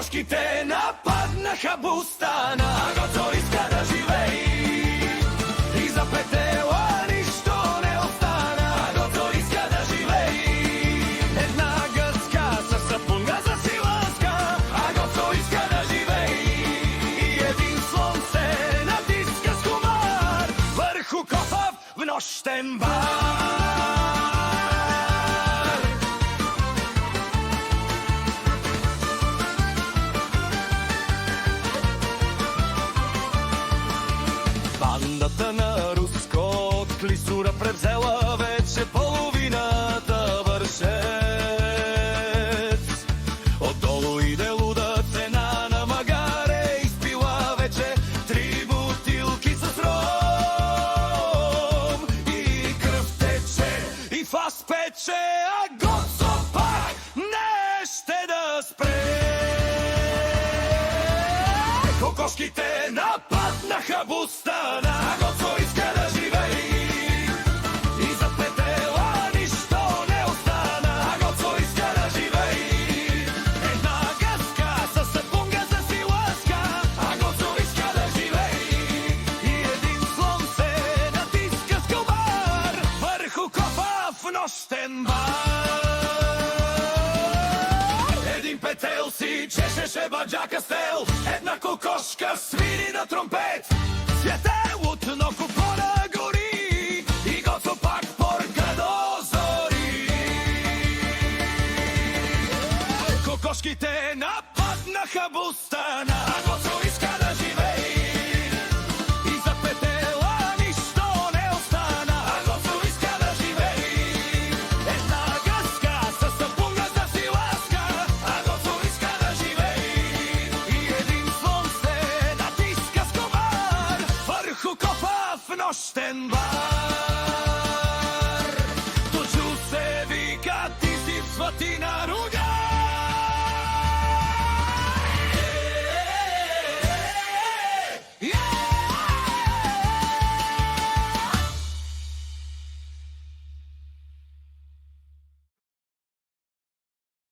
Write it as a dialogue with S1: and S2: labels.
S1: Кокошките нападнаха бустана, а Гоцо иска да живее и за петела нищо не остана. А Гоцо иска да живее. Една гъска със сапунга за силаска, а Гоцо иска да живее. И един слон се натиска с комар върху кофа в нощен бар. Бандата на Руско клисура превзела вече половината Вършец. Отдолу иде луда цена на магаре, изпила вече 3 бутилки с ром. И кръв тече, и фас пече, а Гоцо пак не ще да спре. Кокошките нападнаха бустана, а Гоцо иска да живее и за петела нищо не остана. А Гоцо иска да живее. Една гъска със сапунга за силаска, а Гоцо иска да живее. И един слон се натиска с комар върху кофа в нощен бар. Един петел си чешеше баджака стел, една кокошка свири на тромпет. Светелото на купона гори и Гоцо пак порка до зори. Кокошките нападнаха бустана, а Гоцо иска да живее